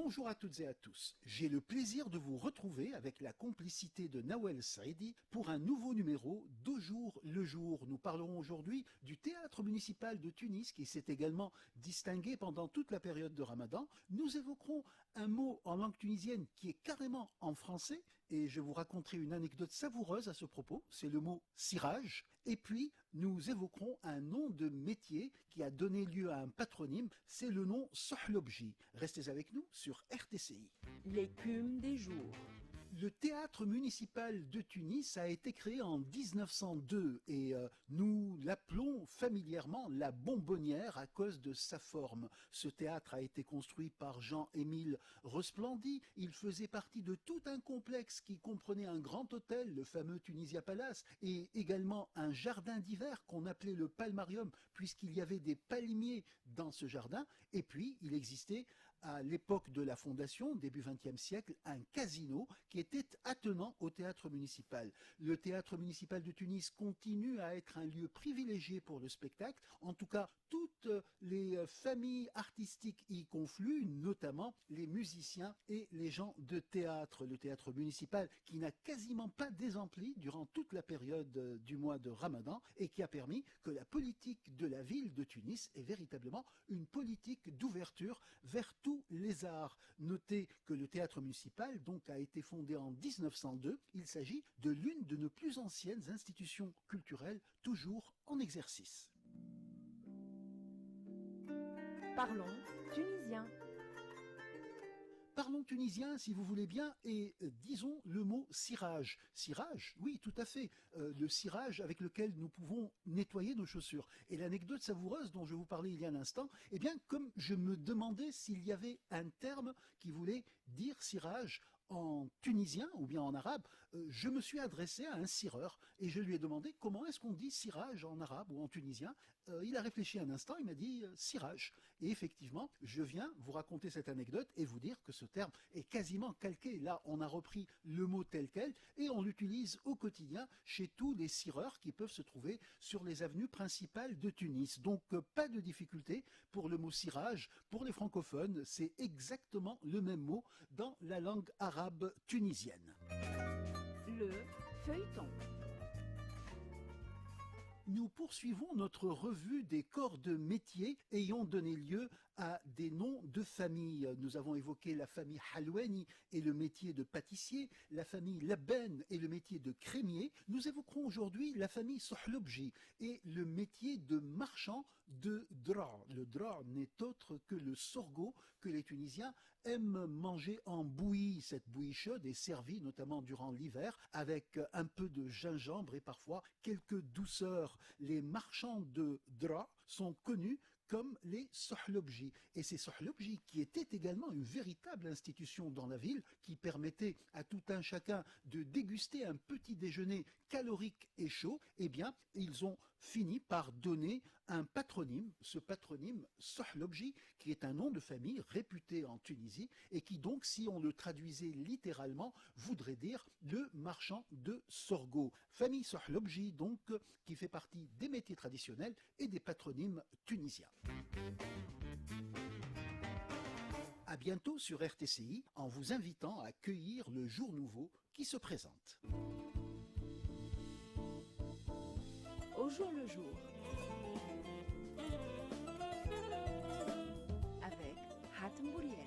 Bonjour à toutes et à tous. J'ai le plaisir de vous retrouver avec la complicité de Nawel Saidi pour un nouveau numéro d'Au jour le jour. Nous parlerons aujourd'hui du théâtre municipal de Tunis qui s'est également distingué pendant toute la période de Ramadan. Nous évoquerons un mot en langue tunisienne qui est carrément en français et je vous raconterai une anecdote savoureuse à ce propos. C'est le mot cirage. Et puis, nous évoquerons un nom de métier qui a donné lieu à un patronyme. C'est le nom Sohlobji. Restez avec nous sur RTCI. L'écume des jours. Le théâtre municipal de Tunis a été créé en 1902 et nous l'appelons familièrement la Bonbonnière à cause de sa forme. Ce théâtre a été construit par Jean-Émile Resplandy. Il faisait partie de tout un complexe qui comprenait un grand hôtel, le fameux Tunisia Palace, et également un jardin d'hiver qu'on appelait le Palmarium puisqu'il y avait des palmiers dans ce jardin. Et puis, il existait à l'époque de la fondation, début XXe siècle, un casino qui était attenant au théâtre municipal. Le théâtre municipal de Tunis continue à être un lieu privilégié pour le spectacle. En tout cas, toutes les familles artistiques y confluent, notamment les musiciens et les gens de théâtre. Le théâtre municipal qui n'a quasiment pas désempli durant toute la période du mois de Ramadan et qui a permis que la politique de la ville de Tunis est véritablement une politique d'ouverture vers tous les arts. Notez que le théâtre municipal donc a été fondé en 1902. Il s'agit de l'une de nos plus anciennes institutions culturelles toujours en exercice. Parlons tunisien. Parlons tunisien, si vous voulez bien, et disons le mot cirage. Cirage, oui, tout à fait. Le cirage avec lequel nous pouvons nettoyer nos chaussures. Et l'anecdote savoureuse dont je vous parlais il y a un instant, eh bien, comme je me demandais s'il y avait un terme qui voulait dire cirage en tunisien ou bien en arabe, je me suis adressé à un cireur et je lui ai demandé comment est-ce qu'on dit cirage en arabe ou en tunisien. Il a réfléchi un instant, il m'a dit cirage. Et effectivement, je viens vous raconter cette anecdote et vous dire que ce terme est quasiment calqué. Là, on a repris le mot tel quel et on l'utilise au quotidien chez tous les cireurs qui peuvent se trouver sur les avenues principales de Tunis. Donc, pas de difficulté pour le mot cirage. Pour les francophones, c'est exactement le même mot dans la langue arabe tunisienne. Le feuilleton. Nous poursuivons notre revue des corps de métier ayant donné lieu à des noms de famille. Nous avons évoqué la famille Halouani et le métier de pâtissier, la famille Labben et le métier de crémier. Nous évoquerons aujourd'hui la famille Sohlobji et le métier de marchand de dra'. Le dra' n'est autre que le sorgho que les Tunisiens aiment manger en bouillie. Cette bouillie chaude est servie notamment durant l'hiver avec un peu de gingembre et parfois quelques douceurs. Les marchands de draps sont connus comme les Sohlobji. Et ces Sohlobji, qui étaient également une véritable institution dans la ville, qui permettait à tout un chacun de déguster un petit déjeuner calorique et chaud, eh bien, ils ont fini par donner un patronyme, ce patronyme Sohlobji, qui est un nom de famille réputé en Tunisie, et qui donc, si on le traduisait littéralement, voudrait dire le marchand de sorgho. Famille Sohlobji, donc, qui fait partie des métiers traditionnels et des patronymes tunisiens. À bientôt sur RTCI en vous invitant à cueillir le jour nouveau qui se présente. Au jour le jour. Avec Hatem Bouriel.